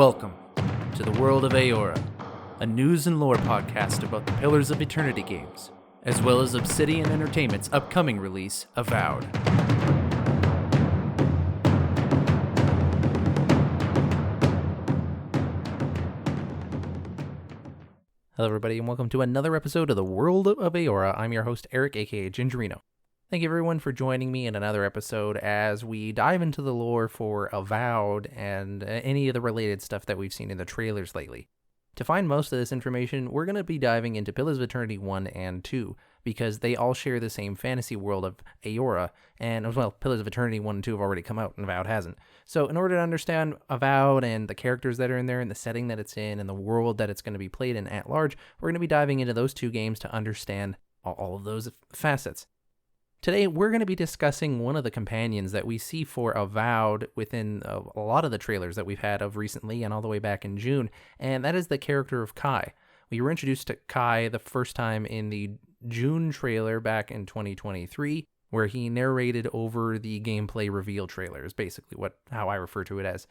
Welcome to the World of Eora, a news and lore podcast about the Pillars of Eternity games, as well as Obsidian Entertainment's upcoming release, Avowed. Hello everybody, and welcome to another episode of the World of Eora. I'm your host, Eric, aka Gingerino. Thank you everyone for joining me in another episode as we dive into the lore for Avowed and any of the related stuff that we've seen in the trailers lately. To find most of this information, we're going to be diving into Pillars of Eternity 1 and 2, because they all share the same fantasy world of Eora, and as well, Pillars of Eternity 1 and 2 have already come out, and Avowed hasn't. So in order to understand Avowed and the characters that are in there, and the setting that it's in, and the world that it's going to be played in at large, we're going to be diving into those two games to understand all of those facets. Today, we're going to be discussing one of the companions that we see for Avowed within a lot of the trailers that we've had of recently and all the way back in June, and that is the character of Kai. We were introduced to Kai the first time in the June trailer back in 2023, where he narrated over the gameplay reveal trailer, is basically how I refer to it as.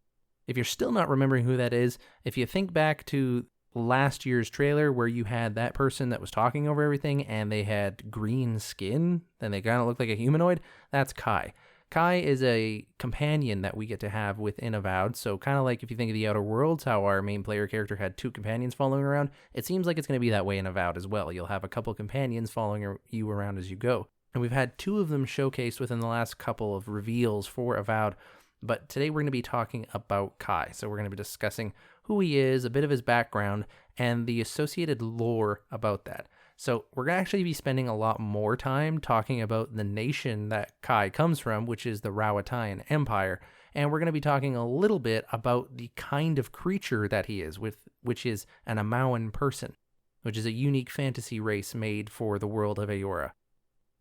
If you're still not remembering who that is, if you think back to last year's trailer where you had that person that was talking over everything and they had green skin and they kind of looked like a humanoid, that's Kai. Kai is a companion that we get to have within Avowed, so kind of like if you think of the Outer Worlds, how our main player character had two companions following around, it seems like it's going to be that way in Avowed as well. You'll have a couple companions following you around as you go. And we've had two of them showcased within the last couple of reveals for Avowed, but today we're going to be talking about Kai. So we're going to be discussing who he is, a bit of his background, and the associated lore about that. So we're going to actually be spending a lot more time talking about the nation that Kai comes from, which is the Rauatai Empire, and we're going to be talking a little bit about the kind of creature that he is, which is an Aumaun person, which is a unique fantasy race made for the world of Eora.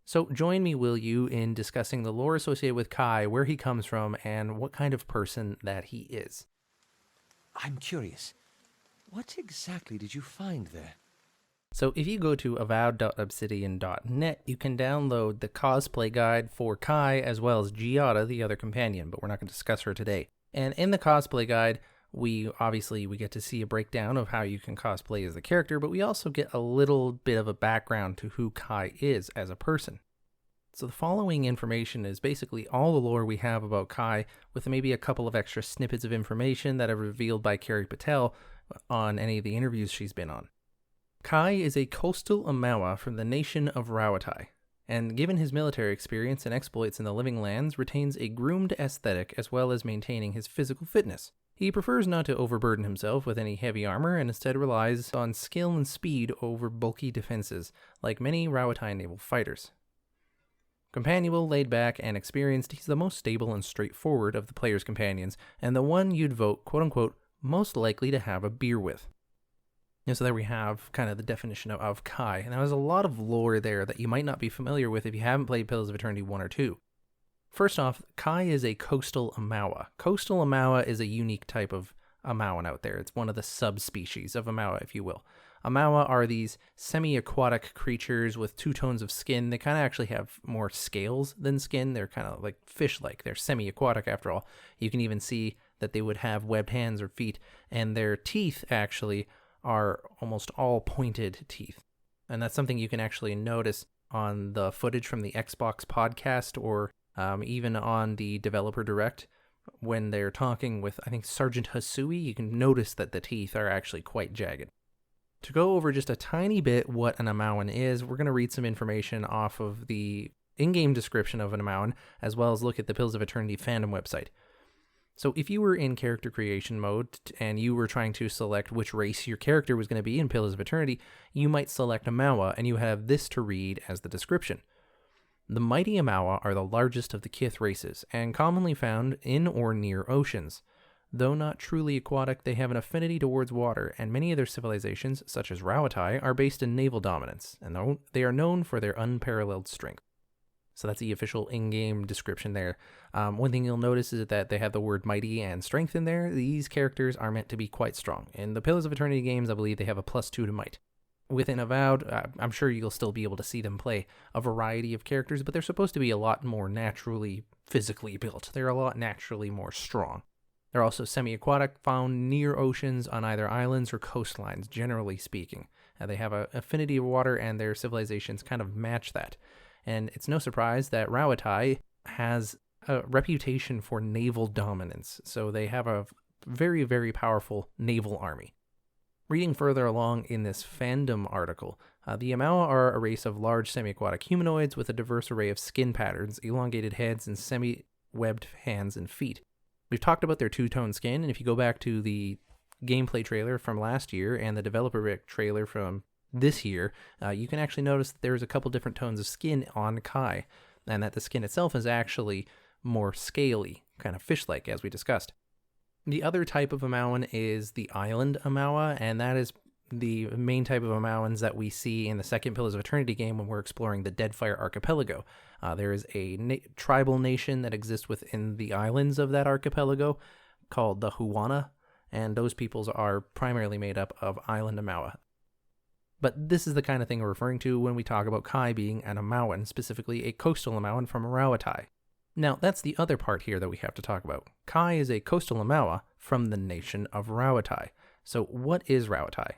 So join me, will you, in discussing the lore associated with Kai, where he comes from, and what kind of person that he is. I'm curious. What exactly did you find there? So if you go to avowed.obsidian.net, you can download the cosplay guide for Kai as well as Giada, the other companion, but we're not going to discuss her today. And in the cosplay guide, we get to see a breakdown of how you can cosplay as the character, but we also get a little bit of a background to who Kai is as a person. So the following information is basically all the lore we have about Kai, with maybe a couple of extra snippets of information that are revealed by Carrie Patel on any of the interviews she's been on. Kai is a Coastal Aumaun from the nation of Rauatai, and given his military experience and exploits in the Living Lands, retains a groomed aesthetic as well as maintaining his physical fitness. He prefers not to overburden himself with any heavy armor and instead relies on skill and speed over bulky defenses, like many Rauatai naval fighters. Companionable, laid back, and experienced, he's the most stable and straightforward of the player's companions, and the one you'd vote, quote-unquote, most likely to have a beer with. And so there we have kind of the definition of Kai, and there's a lot of lore there that you might not be familiar with if you haven't played Pillars of Eternity 1 or 2. First off, Kai is a Coastal Aumaun. Coastal Aumaun is a unique type of Aumaun out there. It's one of the subspecies of Aumaun, if you will. Aumaun are these semi-aquatic creatures with two tones of skin. They kind of actually have more scales than skin. They're kind of like fish-like. They're semi-aquatic after all. You can even see that they would have webbed hands or feet, and their teeth actually are almost all pointed teeth. And that's something you can actually notice on the footage from the Xbox podcast or even on the developer direct when they're talking with, I think, Sergeant Hasui. You can notice that the teeth are actually quite jagged. To go over just a tiny bit what an Aumaun is, we're going to read some information off of the in-game description of an Aumaun, as well as look at the Pillars of Eternity fandom website. So if you were in character creation mode and you were trying to select which race your character was going to be in Pillars of Eternity, you might select Aumaun, and you have this to read as the description. The mighty Aumaun are the largest of the Kith races, and commonly found in or near oceans. Though not truly aquatic, they have an affinity towards water, and many of their civilizations, such as Rauatai, are based in naval dominance, and they are known for their unparalleled strength. So that's the official in-game description there. One thing you'll notice is that they have the word mighty and strength in there. These characters are meant to be quite strong. In the Pillars of Eternity games, I believe they have a +2 to might. Within Avowed, I'm sure you'll still be able to see them play a variety of characters, but they're supposed to be a lot more naturally physically built. They're a lot naturally more strong. They're also semi-aquatic, found near oceans on either islands or coastlines, generally speaking. They have an affinity of water, and their civilizations kind of match that. And it's no surprise that Rauatai has a reputation for naval dominance, so they have a very, very powerful naval army. Reading further along in this fandom article, the Aumaua are a race of large semi-aquatic humanoids with a diverse array of skin patterns, elongated heads, and semi-webbed hands and feet. We've talked about their two-tone skin, and if you go back to the gameplay trailer from last year and the developer trailer from this year, you can actually notice that there's a couple different tones of skin on Kai, and that the skin itself is actually more scaly, kind of fish-like, as we discussed. The other type of Aumaua is the island Aumaua, and that is the main type of Aumaans that we see in the second Pillars of Eternity game when we're exploring the Deadfire Archipelago. There is a tribal nation that exists within the islands of that archipelago called the Huana, and those peoples are primarily made up of island Aumaua. But this is the kind of thing we're referring to when we talk about Kai being an Aumaua, specifically a coastal Aumaua from Rauatai. Now, that's the other part here that we have to talk about. Kai is a coastal Aumaua from the nation of Rauatai. So what is Rauatai?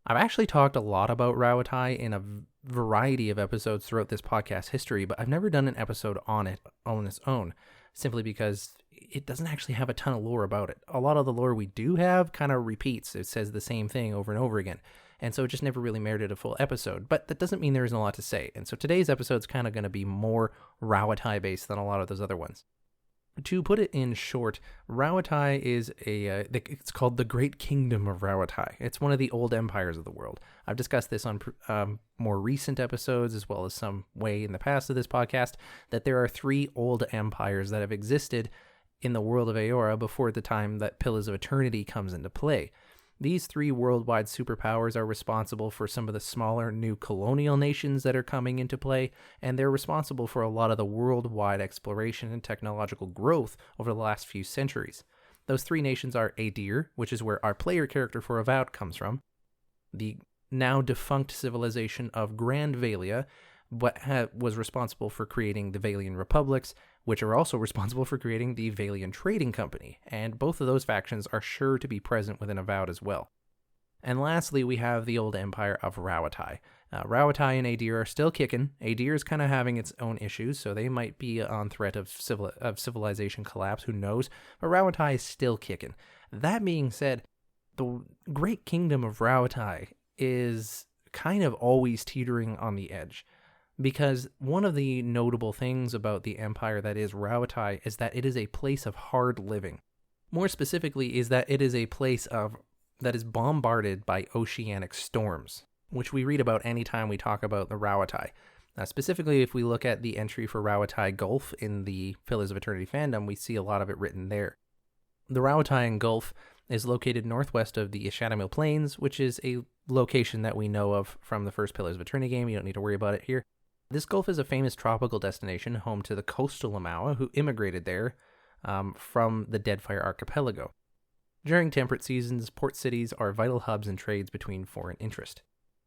I've actually talked a lot about Rauatai in a variety of episodes throughout this podcast history, but I've never done an episode on it on its own, simply because it doesn't actually have a ton of lore about it. A lot of the lore we do have kind of repeats. It says the same thing over and over again. And so it just never really merited a full episode. But that doesn't mean there isn't a lot to say. And so today's episode is kind of going to be more Rauatai based than a lot of those other ones. To put it in short, Rauatai is it's called the Great Kingdom of Rauatai. It's one of the old empires of the world. I've discussed this on more recent episodes, as well as some way in the past of this podcast, that there are 3 old empires that have existed in the world of Eora before the time that Pillars of Eternity comes into play. These 3 worldwide superpowers are responsible for some of the smaller new colonial nations that are coming into play, and they're responsible for a lot of the worldwide exploration and technological growth over the last few centuries. Those 3 nations are Adir, which is where our player character for Avowed comes from, the now defunct civilization of Grand Valia, what was responsible for creating the Valian Republics, which are also responsible for creating the Valian Trading Company, and both of those factions are sure to be present within Avowed as well. And lastly, we have the old empire of Rauatai. Rauatai and Adir are still kicking. Adir is kind of having its own issues, so they might be on threat of civilization collapse, who knows, but Rauatai is still kicking. That being said, the Great Kingdom of Rauatai is kind of always teetering on the edge. Because one of the notable things about the empire that is Rauatai is that it is a place of hard living. More specifically is that it is a place that is bombarded by oceanic storms, which we read about anytime we talk about the Rauatai. Specifically, if we look at the entry for Rauatai Gulf in the Pillars of Eternity fandom, we see a lot of it written there. The Rauatai Gulf is located northwest of the Ishadamil Plains, which is a location that we know of from the first Pillars of Eternity game. You don't need to worry about it here. This gulf is a famous tropical destination home to the coastal Aumaua who immigrated there from the Deadfire Archipelago. During temperate seasons, port cities are vital hubs and trades between foreign interest.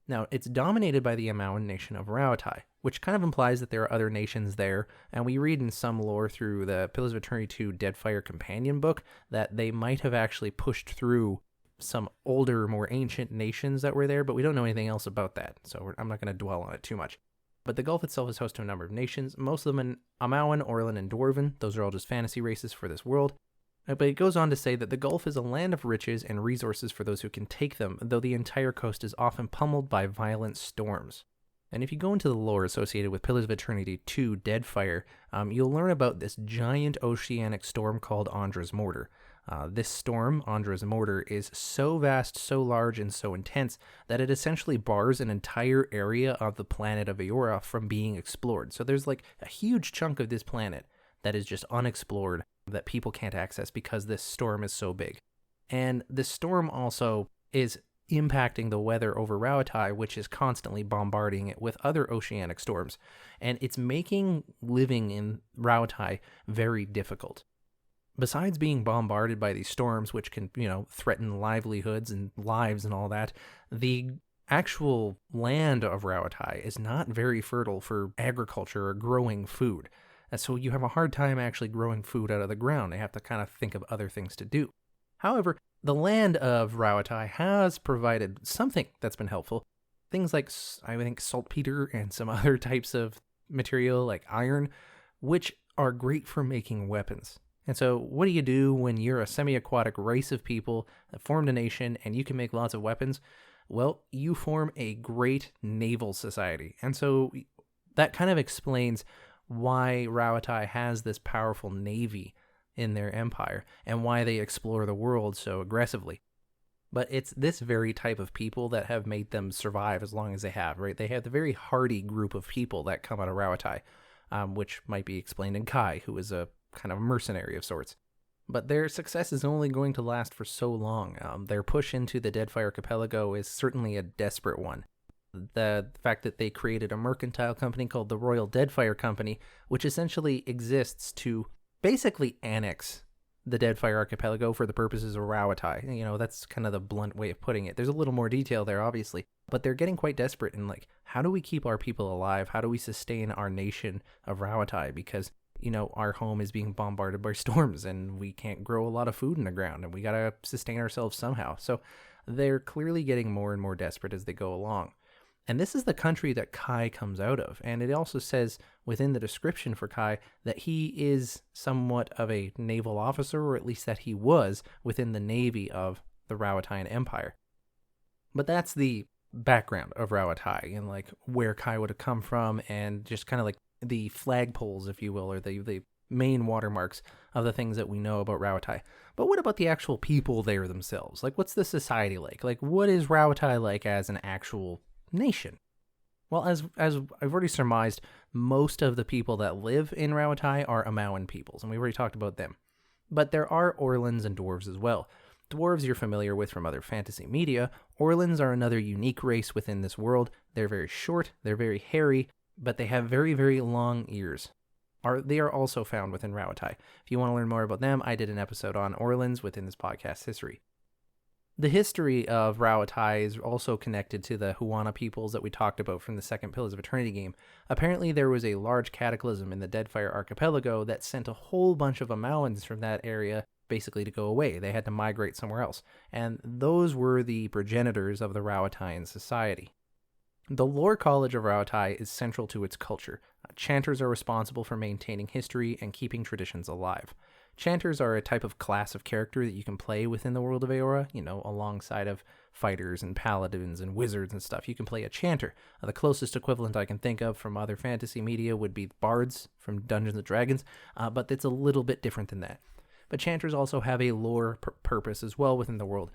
Now, it's dominated by the Aumaua nation of Rauatai, which kind of implies that there are other nations there, and we read in some lore through the Pillars of Eternity 2 Deadfire Companion book that they might have actually pushed through some older, more ancient nations that were there, but we don't know anything else about that, so I'm not going to dwell on it too much. But the Gulf itself is host to a number of nations, most of them in Aumaua, Orlan, and Dwarven. Those are all just fantasy races for this world. But it goes on to say that the Gulf is a land of riches and resources for those who can take them, though the entire coast is often pummeled by violent storms. And if you go into the lore associated with Pillars of Eternity 2 Deadfire, you'll learn about this giant oceanic storm called Andra's Mortar. This storm, Andra's Mortar, is so vast, so large, and so intense that it essentially bars an entire area of the planet of Eora from being explored. So there's like a huge chunk of this planet that is just unexplored that people can't access because this storm is so big. And this storm also is impacting the weather over Rauatai, which is constantly bombarding it with other oceanic storms. And it's making living in Rauatai very difficult. Besides being bombarded by these storms, which can, threaten livelihoods and lives and all that, the actual land of Rauatai is not very fertile for agriculture or growing food. And so you have a hard time actually growing food out of the ground. They have to kind of think of other things to do. However, the land of Rauatai has provided something that's been helpful. Things like, I think, saltpeter and some other types of material like iron, which are great for making weapons. And so what do you do when you're a semi-aquatic race of people that formed a nation and you can make lots of weapons? Well, you form a great naval society. And so that kind of explains why Rauatai has this powerful navy in their empire and why they explore the world so aggressively. But it's this very type of people that have made them survive as long as they have, right? They have the very hardy group of people that come out of Rauatai, which might be explained in Kai, who is a kind of mercenary of sorts. But their success is only going to last for so long. Their push into the Deadfire Archipelago is certainly a desperate one. The fact that they created a mercantile company called the Royal Deadfire Company, which essentially exists to basically annex the Deadfire Archipelago for the purposes of Rauatai. You know, that's kind of the blunt way of putting it. There's a little more detail there, obviously, but they're getting quite desperate in, like, how do we keep our people alive? How do we sustain our nation of Rauatai? Because, you know, our home is being bombarded by storms and we can't grow a lot of food in the ground and we got to sustain ourselves somehow. So they're clearly getting more and more desperate as they go along. And this is the country that Kai comes out of. And it also says within the description for Kai that he is somewhat of a naval officer, or at least that he was within the navy of the Rauataian Empire. But that's the background of Rauatai and like where Kai would have come from and just kind of like the flagpoles, if you will, or the main watermarks of the things that we know about Rauatai. But what about the actual people there themselves? Like, what's the society like? Like, what is Rauatai like as an actual nation? Well, as I've already surmised, most of the people that live in Rauatai are Aumaun peoples, and we've already talked about them. But there are Orlins and dwarves as well. Dwarves you're familiar with from other fantasy media. Orlins are another unique race within this world. They're very short, they're very hairy, but they have very, very long ears. They are also found within Rauatai. If you want to learn more about them, I did an episode on Orlins within this podcast history. The history of Rauatai is also connected to the Huana peoples that we talked about from the second Pillars of Eternity game. Apparently there was a large cataclysm in the Deadfire Archipelago that sent a whole bunch of Amauans from that area basically to go away. They had to migrate somewhere else. And those were the progenitors of the Rauataian society. The Lore College of Rauatai is central to its culture. Chanters are responsible for maintaining history and keeping traditions alive. Chanters are a type of class of character that you can play within the World of Eora, you know, alongside of fighters and paladins and wizards and stuff. You can play a chanter. The closest equivalent I can think of from other fantasy media would be bards from Dungeons & Dragons, but it's a little bit different than that. But chanters also have a lore purpose as well within the world.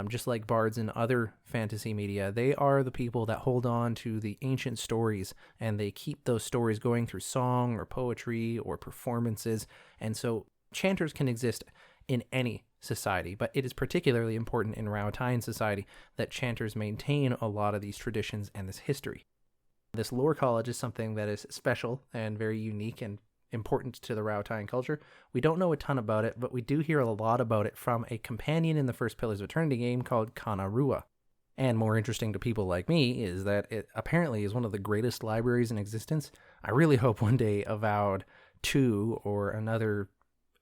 Just like bards in other fantasy media, they are the people that hold on to the ancient stories, and they keep those stories going through song or poetry or performances. And so chanters can exist in any society, but it is particularly important in Rauataian society that chanters maintain a lot of these traditions and this history. This lore college is something that is special and very unique and important to the Rauataian culture. We don't know a ton about it, but we do hear a lot about it from a companion in the first Pillars of Eternity game called Kanarua. And more interesting to people like me is that it apparently is one of the greatest libraries in existence. I really hope one day Avowed 2 or another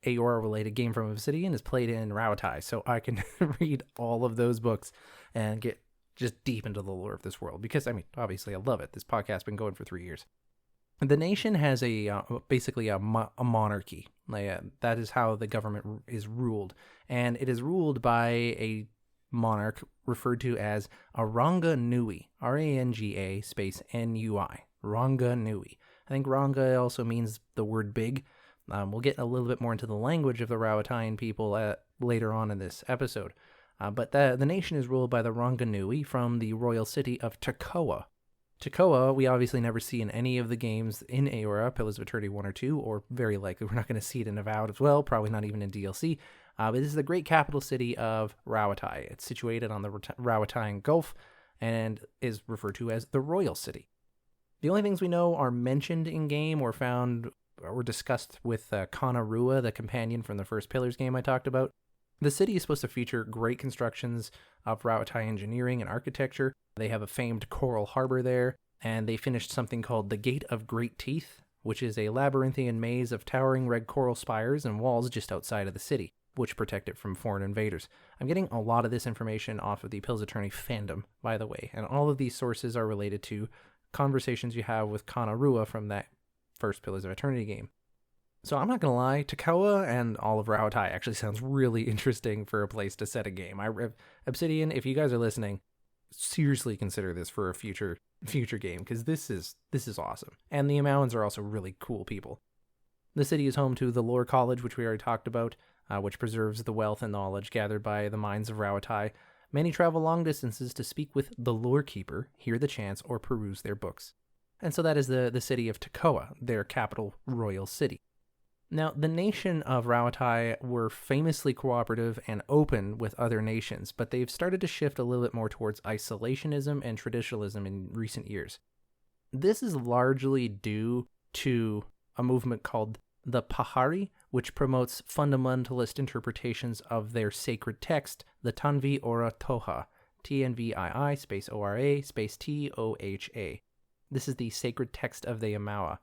Eora-related game from Obsidian is played in Rauatai, so I can read all of those books and get just deep into the lore of this world. Because, I mean, obviously I love it. This podcast has been going for 3 years. The nation has basically a monarchy. That is how the government is ruled. And it is ruled by a monarch referred to as a Ranga Nui. Ranga space Nui. Ranga Nui. I think Ranga also means the word big. We'll get a little bit more into the language of the Rauataian people later on in this episode. But the nation is ruled by the Ranga Nui from the royal city of Tekoa. Tekoa, we obviously never see in any of the games in Eora, Pillars of Eternity 1 or 2, or very likely we're not going to see it in Avowed as well, probably not even in DLC. But this is the great capital city of Rauatai. It's situated on the Rauataian Gulf and is referred to as the Royal City. The only things we know are mentioned in-game or found or discussed with Kanarua, the companion from the first Pillars game I talked about. The city is supposed to feature great constructions of Rauatai engineering and architecture. They have a famed coral harbor there, and they finished something called the Gate of Great Teeth, which is a labyrinthian maze of towering red coral spires and walls just outside of the city, which protect it from foreign invaders. I'm getting a lot of this information off of the Pills Attorney fandom, by the way, and all of these sources are related to conversations you have with Kana Rua from that first Pillars of Eternity game. So I'm not going to lie, Takawa and all of Rauatai actually sounds really interesting for a place to set a game. Obsidian, if you guys are listening, seriously consider this for a future game, because this is awesome. And the Amauans are also really cool people. The city is home to the Lore College, which we already talked about, which preserves the wealth and knowledge gathered by the minds of Rauatai. Many travel long distances to speak with the Lore Keeper, hear the chants, or peruse their books. And so that is the city of Takawa, their capital royal city. Now, the nation of Rauatai were famously cooperative and open with other nations, but they've started to shift a little bit more towards isolationism and traditionalism in recent years. This is largely due to a movement called the Pahari, which promotes fundamentalist interpretations of their sacred text, the Tanvi Ora Toha, TNVII space ORA space TOHA. This is the sacred text of the Amaua.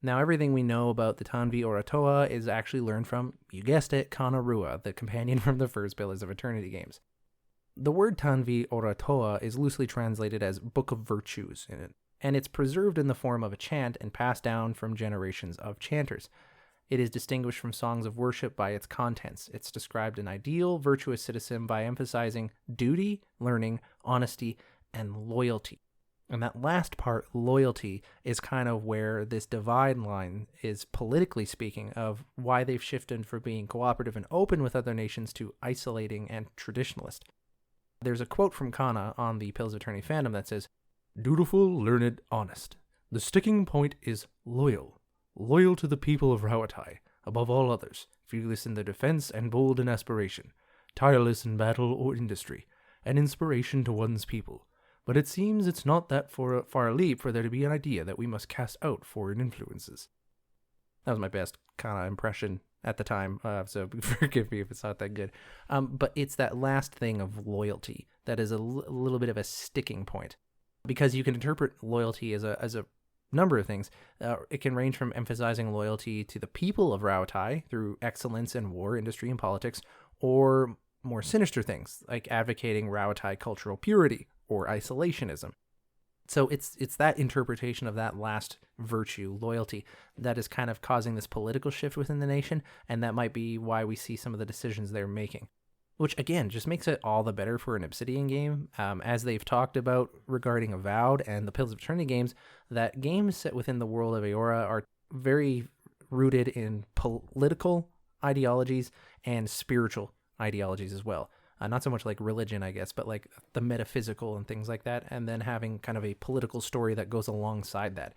Now, everything we know about the Tanvi Ora Toha is actually learned from, you guessed it, Kana Rua, the companion from the first Pillars of Eternity games. The word Tanvi Ora Toha is loosely translated as Book of Virtues in it, and it's preserved in the form of a chant and passed down from generations of chanters. It is distinguished from songs of worship by its contents. It's described an ideal, virtuous citizen by emphasizing duty, learning, honesty, and loyalty. And that last part, loyalty, is kind of where this divide line is, politically speaking, of why they've shifted from being cooperative and open with other nations to isolating and traditionalist. There's a quote from Kana on the Pills of Eternity fandom that says, "Dutiful, learned, honest. The sticking point is loyal. Loyal to the people of Rauatai, above all others, fearless in their defense and bold in aspiration, tireless in battle or industry, an inspiration to one's people. But it seems it's not that far a leap for there to be an idea that we must cast out foreign influences." That was my best kind of impression at the time, so forgive me if it's not that good. But it's that last thing of loyalty that is a little bit of a sticking point, because you can interpret loyalty as a number of things. It can range from emphasizing loyalty to the people of Rauatai through excellence in war, industry, and politics, or more sinister things like advocating Rauatai cultural purity or isolationism. So it's that interpretation of that last virtue, loyalty, that is kind of causing this political shift within the nation, and that might be why we see some of the decisions they're making. Which, again, just makes it all the better for an Obsidian game. As they've talked about regarding Avowed and the Pills of Eternity games, that games set within the world of Eora are very rooted in political ideologies and spiritual ideologies as well. Not so much like religion, I guess, but like the metaphysical and things like that, and then having kind of a political story that goes alongside that.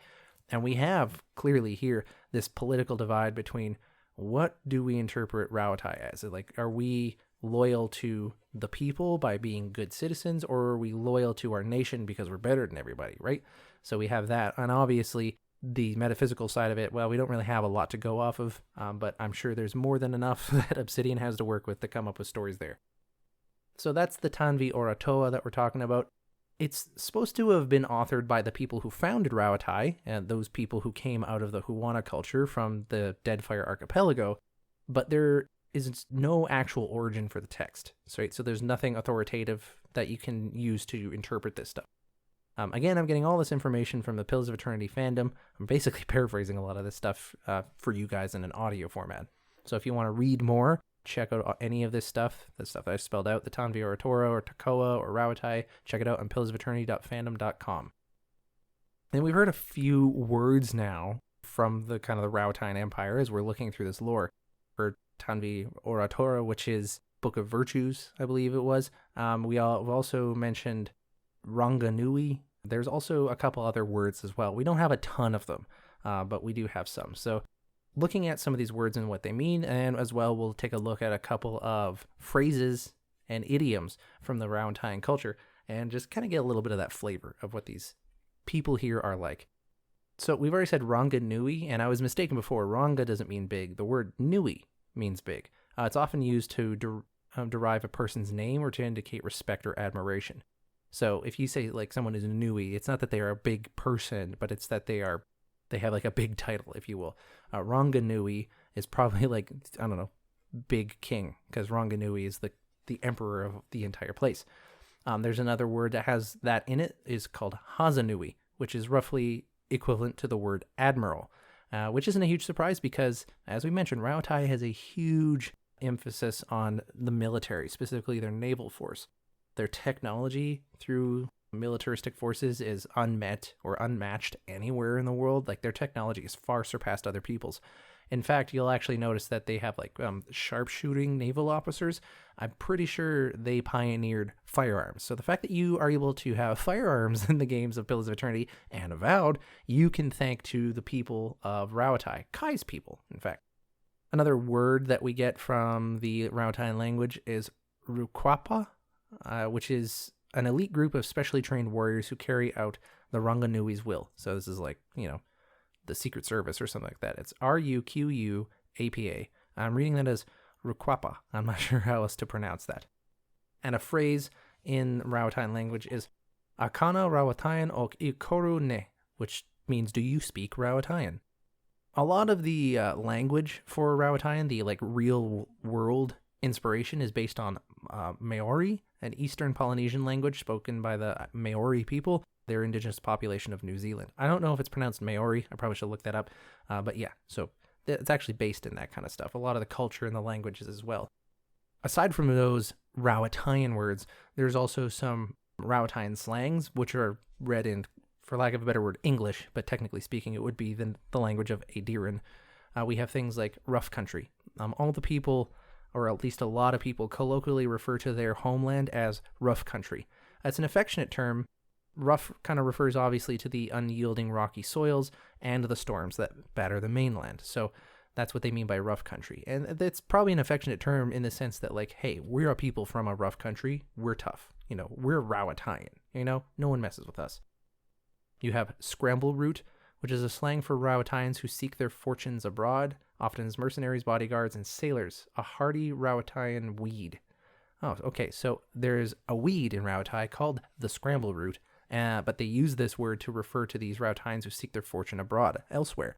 And we have clearly here this political divide between what do we interpret Rauatai as? Like, are we loyal to the people by being good citizens, or are we loyal to our nation because we're better than everybody, right? So we have that, and obviously the metaphysical side of it, well, we don't really have a lot to go off of, but I'm sure there's more than enough that Obsidian has to work with to come up with stories there. So that's the Tanvi Ora Toha that we're talking about. It's supposed to have been authored by the people who founded Rauatai, and those people who came out of the Huana culture from the Deadfire Archipelago, but there is no actual origin for the text, right? So there's nothing authoritative that you can use to interpret this stuff. Again, I'm getting all this information from the Pills of Eternity fandom. I'm basically paraphrasing a lot of this stuff for you guys in an audio format. So if you want to read more, check out any of this stuff, the stuff that I spelled out, the Tanvi Ora Toha or Takawa or Rauatai, check it out on pillsofeternity.fandom.com. And we've heard a few words now from the kind of the Rauatai Empire as we're looking through this lore. For Tanvi Ora Toha, which is Book of Virtues, I believe it was. We've also mentioned Ranganui. There's also a couple other words as well. We don't have a ton of them, but we do have some. So looking at some of these words and what they mean, and as well, we'll take a look at a couple of phrases and idioms from the Rauatai culture and just kind of get a little bit of that flavor of what these people here are like. So we've already said Ranga Nui, and I was mistaken before. Ranga doesn't mean big. The word Nui means big. It's often used to derive a person's name or to indicate respect or admiration. So if you say like someone is Nui, it's not that they are a big person, but it's that they are They have like a big title, if you will. Ranganui is probably like, I don't know, big king, because Ranganui is the emperor of the entire place. There's another word that has that in it, is called Hazanui, which is roughly equivalent to the word admiral, which isn't a huge surprise because, as we mentioned, Rauatai has a huge emphasis on the military, specifically their naval force. Their technology through militaristic forces is unmet or unmatched anywhere in the world. Like, their technology is far surpassed other people's. In fact, you'll actually notice that they have like sharpshooting naval officers. I'm pretty sure they pioneered firearms. So the fact that you are able to have firearms in the games of Pillars of Eternity and Avowed, you can thank to the people of Rauatai, Kai's people, in fact. Another word that we get from the Rauataian language is Rukwapa, which is an elite group of specially trained warriors who carry out the Ranganui's will. So this is like, the Secret Service or something like that. It's Ruquapa. I'm reading that as Rukwapa. I'm not sure how else to pronounce that. And a phrase in Rauataian language is Akana Rauataian ok ikoru ne, which means, do you speak Rauataian? A lot of the language for Rauataian, the like real world inspiration, is based on Maori, an Eastern Polynesian language spoken by the Maori people. Their indigenous population of New Zealand. I don't know if it's pronounced Maori. I probably should look that up. But yeah, so it's actually based in that kind of stuff. A lot of the culture and the languages as well. Aside from those Rauataian words, there's also some Rauataian slangs, which are read in, for lack of a better word, English, but technically speaking, it would be the language of Adiran. We have things like rough country. All the people, or at least a lot of people, colloquially refer to their homeland as rough country. That's an affectionate term. Rough kind of refers obviously to the unyielding rocky soils and the storms that batter the mainland. So that's what they mean by rough country. And that's probably an affectionate term in the sense that, like, hey, we're a people from a rough country. We're tough. We're Rauataian. No one messes with us. You have scramble root, which is a slang for Rauataians who seek their fortunes abroad, often as mercenaries, bodyguards, and sailors, a hardy Rauataian weed. Oh, okay, so there's a weed in Rauatai called the scramble root, but they use this word to refer to these Rauataians who seek their fortune abroad, elsewhere.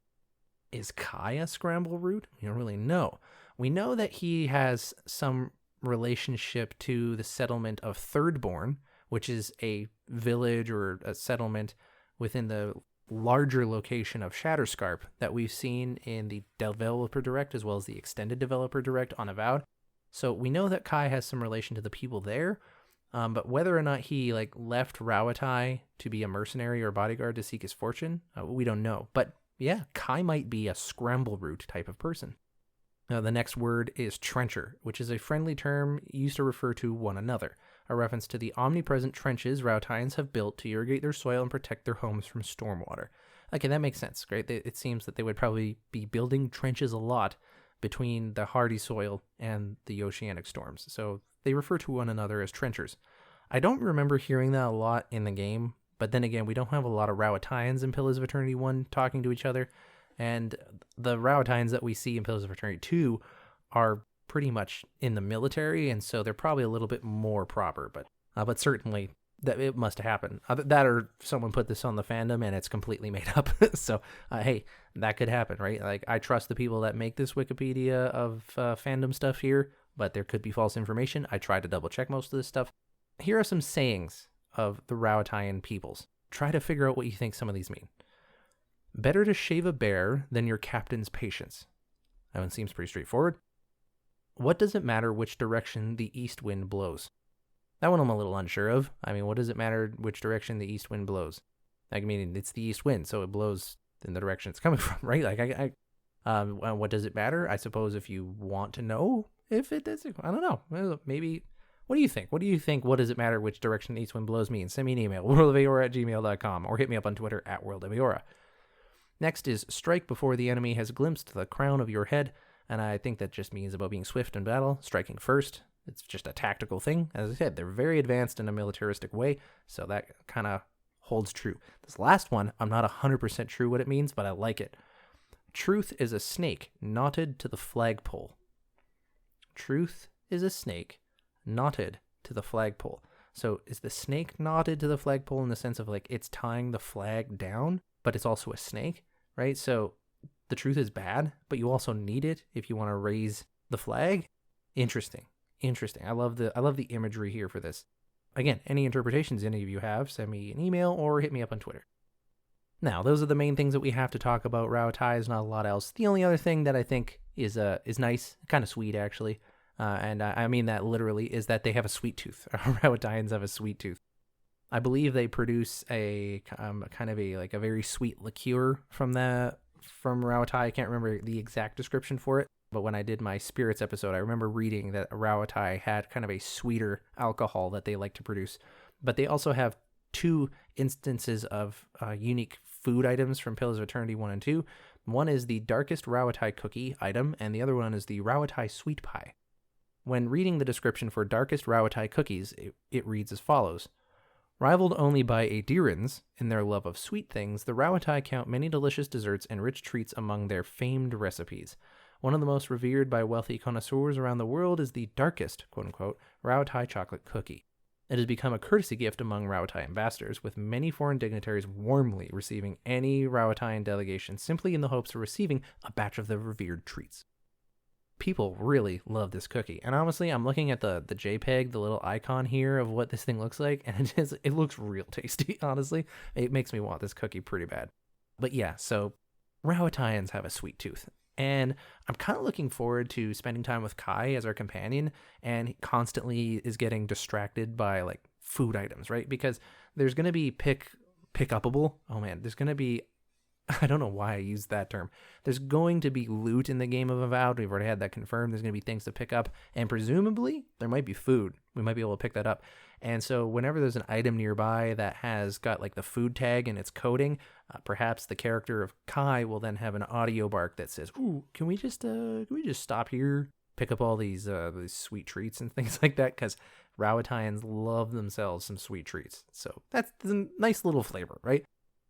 Is Kai a scramble root? We don't really know. We know that he has some relationship to the settlement of Thirdborn, which is a village or a settlement within the larger location of Shatterscarp that we've seen in the Developer Direct as well as the Extended Developer Direct on Avowed. So we know that Kai has some relation to the people there. But whether or not he left Rauatai to be a mercenary or bodyguard to seek his fortune, we don't know. But yeah, Kai might be a scramble root type of person. Now, the next word is trencher, which is a friendly term used to refer to one another, a reference to the omnipresent trenches Rauataians have built to irrigate their soil and protect their homes from stormwater. Okay, that makes sense, right? It seems that they would probably be building trenches a lot between the hardy soil and the oceanic storms. So they refer to one another as trenchers. I don't remember hearing that a lot in the game, but then again, we don't have a lot of Rauataians in Pillars of Eternity 1 talking to each other, and the Rauataians that we see in Pillars of Eternity 2 are pretty much in the military, and so they're probably a little bit more proper, but certainly that it must happen. That or someone put this on the fandom and it's completely made up. So, hey, that could happen, right? Like, I trust the people that make this Wikipedia of fandom stuff here, but there could be false information. I try to double check most of this stuff. Here are some sayings of the Rauataian peoples. Try to figure out what you think some of these mean. Better to shave a bear than your captain's patience. That one seems pretty straightforward. What does it matter which direction the east wind blows? That one I'm a little unsure of. I mean, what does it matter which direction the east wind blows? I mean, it's the east wind, so it blows in the direction it's coming from, right? What does it matter? I suppose if you want to know if it does, I don't know. Maybe. What do you think? What does it matter which direction the east wind blows means? Send me an email, worldofaora@gmail.com, or hit me up on Twitter @worldofaora. Next is strike before the enemy has glimpsed the crown of your head, and I think that just means about being swift in battle, striking first. It's just a tactical thing. As I said, they're very advanced in a militaristic way, so that kind of holds true. This last one, I'm not 100% sure what it means, but I like it. Truth is a snake knotted to the flagpole. Truth is a snake knotted to the flagpole. So is the snake knotted to the flagpole in the sense of it's tying the flag down, but it's also a snake, right? So the truth is bad, but you also need it if you want to raise the flag. Interesting. I love the imagery here for this. Again, any interpretations any of you have, send me an email or hit me up on Twitter. Now, those are the main things that we have to talk about. Rauatai is not a lot else. The only other thing that I think is nice, kind of sweet actually, and I mean that literally, is that they have a sweet tooth. Rauataians have a sweet tooth. I believe they produce a kind of a very sweet liqueur from Rauatai. I can't remember the exact description for it, but when I did my spirits episode, I remember reading that Rauatai had kind of a sweeter alcohol that they like to produce. But they also have 2 instances of unique food items from Pillars of Eternity 1 and 2. One is the darkest Rauatai cookie item, and the other one is the Rauatai sweet pie. When reading the description for darkest Rauatai cookies, it reads as follows. Rivaled only by Adirans in their love of sweet things, the Rauatai count many delicious desserts and rich treats among their famed recipes. One of the most revered by wealthy connoisseurs around the world is the darkest, quote-unquote, Rauatai chocolate cookie. It has become a courtesy gift among Rauatai ambassadors, with many foreign dignitaries warmly receiving any Rauataian delegation simply in the hopes of receiving a batch of the revered treats. People really love this cookie, and honestly, I'm looking at the JPEG, the little icon here of what this thing looks like, and it looks real tasty, honestly. It makes me want this cookie pretty bad. But yeah, so Rauataians have a sweet tooth. And I'm kind of looking forward to spending time with Kai as our companion, and he constantly is getting distracted by like food items, right? Because there's going to be pick-upable. Oh man, there's going to be, I don't know why I used that term. There's going to be loot in the game of Avowed. We've already had that confirmed. There's going to be things to pick up, and presumably there might be food. We might be able to pick that up. And so whenever there's an item nearby that has got like the food tag and its coding, perhaps the character of Kai will then have an audio bark that says, "Ooh, can we just stop here, pick up all these sweet treats and things like that?" Because Rauataians love themselves some sweet treats. So that's a nice little flavor, right?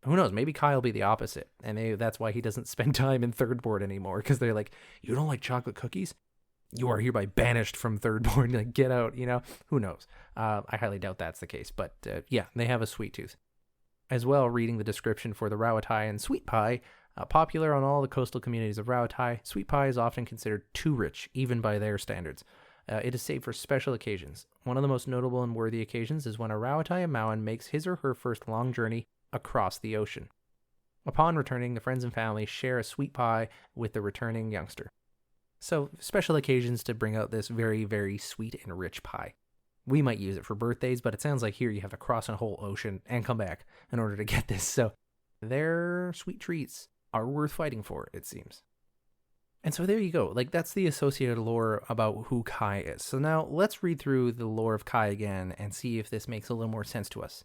Who knows? Maybe Kai will be the opposite, and that's why he doesn't spend time in Third Board anymore. Because they're like, "You don't like chocolate cookies? You are hereby banished from Third Board. Like, get out." Who knows? I highly doubt that's the case. But yeah, they have a sweet tooth. As well, reading the description for the Rauataian sweet pie, popular on all the coastal communities of Rauatai, sweet pie is often considered too rich, even by their standards. It is saved for special occasions. One of the most notable and worthy occasions is when a Rauatai Aumaun makes his or her first long journey across the ocean. Upon returning, the friends and family share a sweet pie with the returning youngster. So, special occasions to bring out this very, very sweet and rich pie. We might use it for birthdays, but it sounds like here you have to cross a whole ocean and come back in order to get this. So, their sweet treats are worth fighting for, it seems. And so there you go. Like, that's the associated lore about who Kai is. So now let's read through the lore of Kai again and see if this makes a little more sense to us.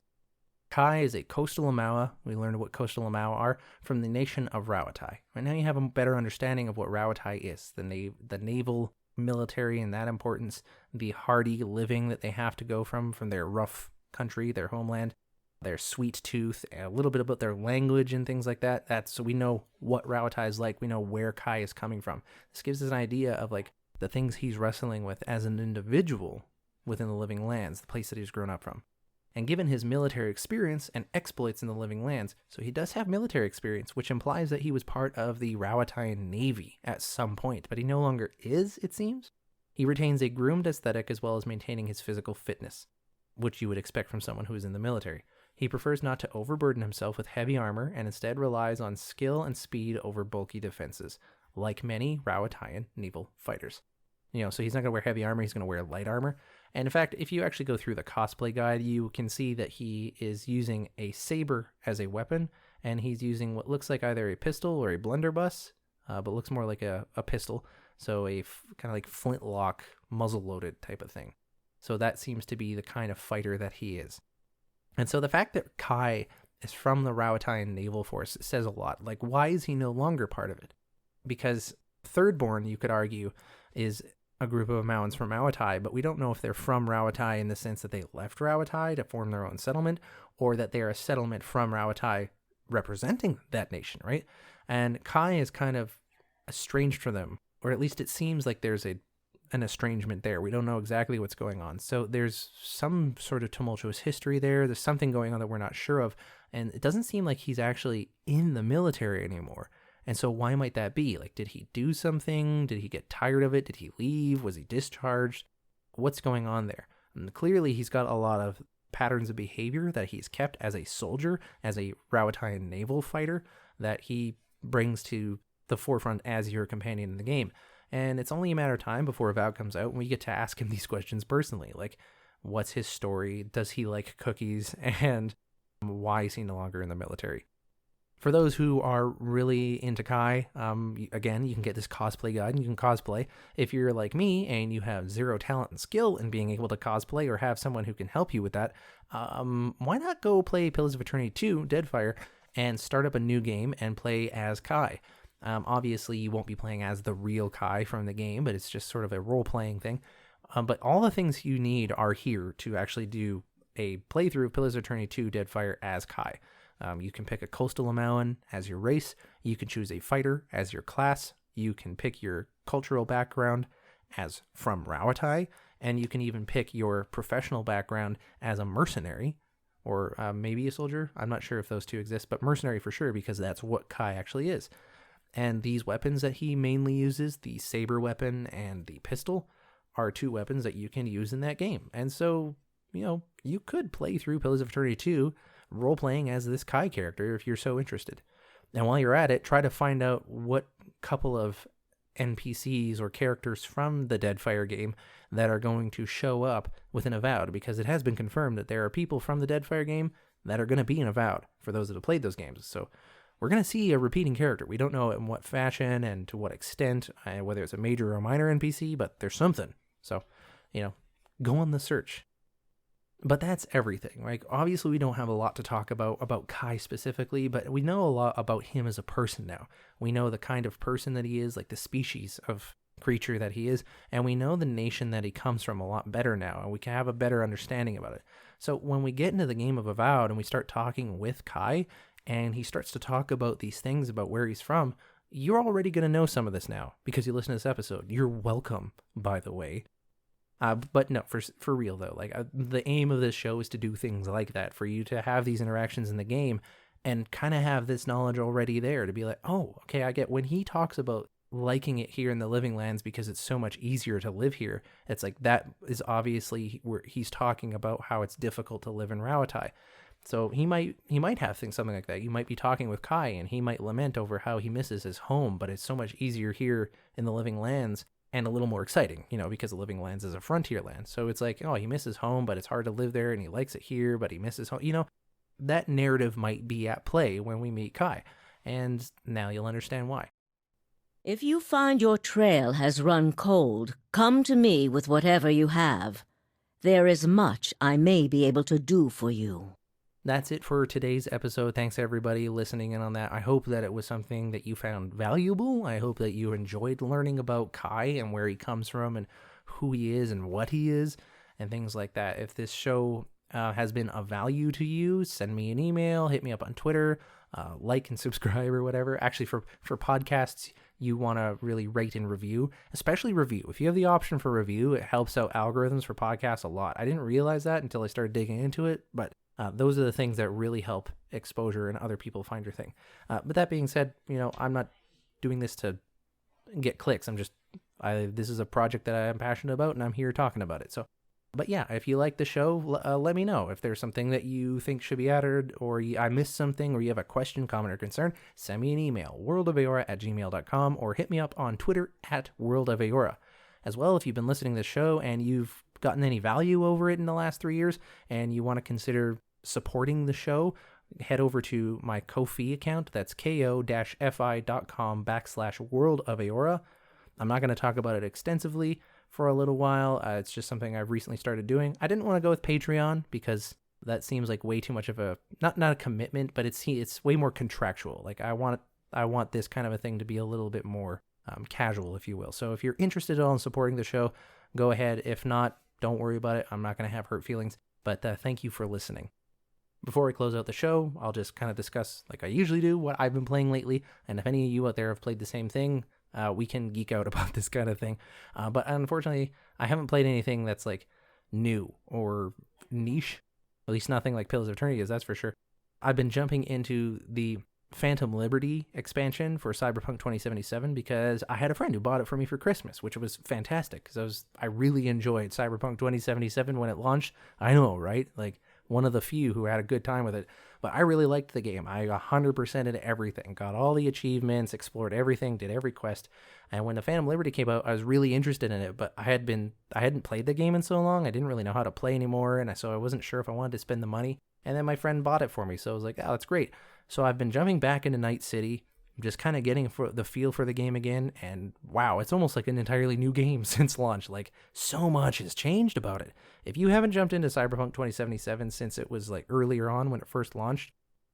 Kai is a coastal Aumaua. We learned what coastal Aumaua are from the nation of Rauatai. Right now you have a better understanding of what Rauatai is, the naval military and that importance, the hardy living that they have to go from their rough country, their homeland, their sweet tooth, a little bit about their language and things like that. So we know what Rauatai is like. We know where Kai is coming from. This gives us an idea of like the things he's wrestling with as an individual within the living lands, the place that he's grown up from. And given his military experience and exploits in the living lands, so he does have military experience, which implies that he was part of the Rauataian Navy at some point, but he no longer is, it seems. He retains a groomed aesthetic as well as maintaining his physical fitness, which you would expect from someone who is in the military. He prefers not to overburden himself with heavy armor and instead relies on skill and speed over bulky defenses, like many Rauataian naval fighters. So he's not going to wear heavy armor, he's going to wear light armor. And in fact, if you actually go through the cosplay guide, you can see that he is using a saber as a weapon, and he's using what looks like either a pistol or a blunderbuss, but looks more like a pistol. So a kind of like flintlock, muzzle-loaded type of thing. So that seems to be the kind of fighter that he is. And so the fact that Kai is from the Rauataian Naval Force says a lot. Like, why is he no longer part of it? Because Thirdborn, you could argue, is a group of Aumaunans from Rauatai, but we don't know if they're from Rauatai in the sense that they left Rauatai to form their own settlement, or that they're a settlement from Rauatai representing that nation, right? And Kai is kind of estranged from them, or at least it seems like there's an estrangement there. We don't know exactly what's going on. So there's some sort of tumultuous history there. There's something going on that we're not sure of. And it doesn't seem like he's actually in the military anymore. And so why might that be? Like, did he do something? Did he get tired of it? Did he leave? Was he discharged? What's going on there? And clearly he's got a lot of patterns of behavior that he's kept as a soldier, as a Rauatai naval fighter, that he brings to the forefront as your companion in the game. And it's only a matter of time before Avowed comes out and we get to ask him these questions personally. Like, what's his story? Does he like cookies? And why is he no longer in the military? For those who are really into Kai, again, you can get this cosplay guide and you can cosplay. If you're like me and you have zero talent and skill in being able to cosplay or have someone who can help you with that, why not go play Pillars of Eternity 2, Deadfire, and start up a new game and play as Kai? Obviously, you won't be playing as the real Kai from the game, but it's just sort of a role-playing thing. But all the things you need are here to actually do a playthrough of Pillars of Eternity 2, Deadfire as Kai. You can pick a Coastal Aumaun as your race. You can choose a fighter as your class. You can pick your cultural background as from Rauatai, and you can even pick your professional background as a mercenary, or maybe a soldier. I'm not sure if those two exist, but mercenary for sure, because that's what Kai actually is. And these weapons that he mainly uses, the saber weapon and the pistol, are two weapons that you can use in that game. And so, you could play through Pillars of Eternity 2 role-playing as this Kai character if you're so interested. And while you're at it, try to find out what couple of NPCs or characters from the Deadfire game that are going to show up within Avowed, because it has been confirmed that there are people from the Deadfire game that are going to be in Avowed for those that have played those games. So we're going to see a repeating character. We don't know in what fashion and to what extent, whether it's a major or a minor NPC, but there's something. So, go on the search. But that's everything, right? Obviously, we don't have a lot to talk about Kai specifically, but we know a lot about him as a person now. We know the kind of person that he is, like the species of creature that he is, and we know the nation that he comes from a lot better now, and we can have a better understanding about it. So when we get into the game of Avowed and we start talking with Kai, and he starts to talk about these things about where he's from, you're already going to know some of this now because you listen to this episode. You're welcome, by the way. But no, for real though, the aim of this show is to do things like that, for you to have these interactions in the game and kind of have this knowledge already there to be like, oh, okay, I get when he talks about liking it here in the Living Lands because it's so much easier to live here. It's like that is obviously where he's talking about how it's difficult to live in Rauatai. So he might have something like that. You might be talking with Kai and he might lament over how he misses his home, but it's so much easier here in the Living Lands. And a little more exciting, because the Living Lands is a frontier land. So it's like, oh, he misses home, but it's hard to live there, and he likes it here, but he misses home. That narrative might be at play when we meet Kai. And now you'll understand why. If you find your trail has run cold, come to me with whatever you have. There is much I may be able to do for you. That's it for today's episode. Thanks everybody listening in on that. I hope that it was something that you found valuable. I hope that you enjoyed learning about Kai and where he comes from and who he is and what he is and things like that. If this show has been of value to you, send me an email, hit me up on Twitter, like and subscribe or whatever. Actually, for podcasts, you want to really rate and review, especially review. If you have the option for review, it helps out algorithms for podcasts a lot. I didn't realize that until I started digging into it, but those are the things that really help exposure and other people find your thing. But that being said, I'm not doing this to get clicks. This is a project that I am passionate about and I'm here talking about it. So, but yeah, if you like the show, let me know. If there's something that you think should be added, or I missed something, or you have a question, comment, or concern, send me an email, worldofaora@gmail.com, or hit me up on Twitter @worldofaora. As well, if you've been listening to the show and you've gotten any value over it in the last 3 years and you want to consider supporting the show, head over to my Ko-fi account. That's ko-fi.com/worldofaora. I'm not going to talk about it extensively for a little while. It's just something I've recently started doing. I didn't want to go with Patreon because that seems like way too much of a, not a commitment, but it's way more contractual. Like I want this kind of a thing to be a little bit more casual, if you will. So if you're interested at all in supporting the show, go ahead. If not, don't worry about it. I'm not going to have hurt feelings, but thank you for listening. Before we close out the show, I'll just kind of discuss, like I usually do, what I've been playing lately. And if any of you out there have played the same thing, we can geek out about this kind of thing. But unfortunately, I haven't played anything that's like new or niche. At least nothing like Pillars of Eternity is, that's for sure. I've been jumping into the Phantom Liberty expansion for Cyberpunk 2077 because I had a friend who bought it for me for Christmas, which was fantastic because I really enjoyed Cyberpunk 2077 when it launched. I know, right? Like, one of the few who had a good time with it. But I really liked the game. I 100%ed everything, got all the achievements, explored everything, did every quest. And when the Phantom Liberty came out, I was really interested in it, but I hadn't played the game in so long. I didn't really know how to play anymore, and so I wasn't sure if I wanted to spend the money. And then my friend bought it for me, so I was like, oh, that's great. So I've been jumping back into Night City, just kind of getting the feel for the game again, and wow, it's almost like an entirely new game since launch. Like, so much has changed about it. If you haven't jumped into Cyberpunk 2077 since it was like earlier on when it first launched,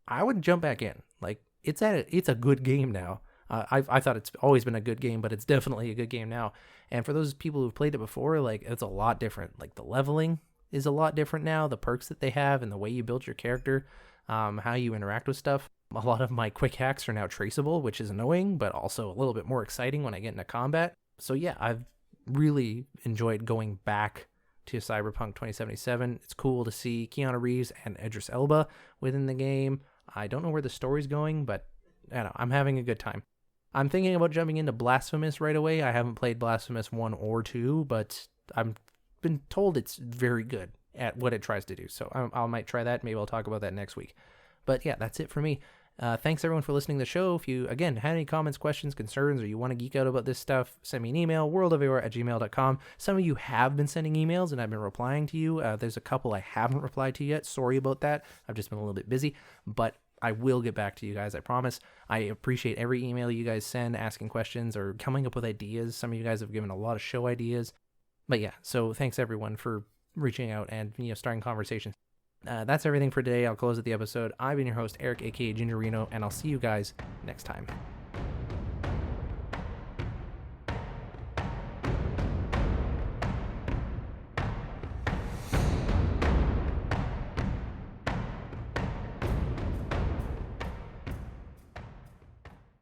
I would jump back in. Like, it's a good game now. I thought it's always been a good game, but it's definitely a good game now. And for those people who've played it before, like, it's a lot different. Like, the leveling is a lot different now, the perks that they have and the way you build your character, how you interact with stuff. A lot of my quick hacks are now traceable, which is annoying, but also a little bit more exciting when I get into combat. So yeah, I've really enjoyed going back to Cyberpunk 2077. It's cool to see Keanu Reeves and Idris Elba within the game. I don't know where the story's going, but I don't know, I'm having a good time. I'm thinking about jumping into Blasphemous right away. I haven't played Blasphemous 1 or 2, but I've been told it's very good at what it tries to do. So I might try that. Maybe I'll talk about that next week. But yeah, that's it for me. Thanks everyone for listening to the show. If you, again, had any comments, questions, concerns, or you want to geek out about this stuff, send me an email, worldofeora@gmail.com. Some of you have been sending emails, and I've been replying to you. There's a couple I haven't replied to yet. Sorry about that. I've just been a little bit busy, but I will get back to you guys, I promise. I appreciate every email you guys send, asking questions or coming up with ideas. Some of you guys have given a lot of show ideas. But yeah, so thanks everyone for reaching out and starting conversations. That's everything for today. I'll close at the episode. I've been your host, Eric, aka Gingerino, and I'll see you guys next time.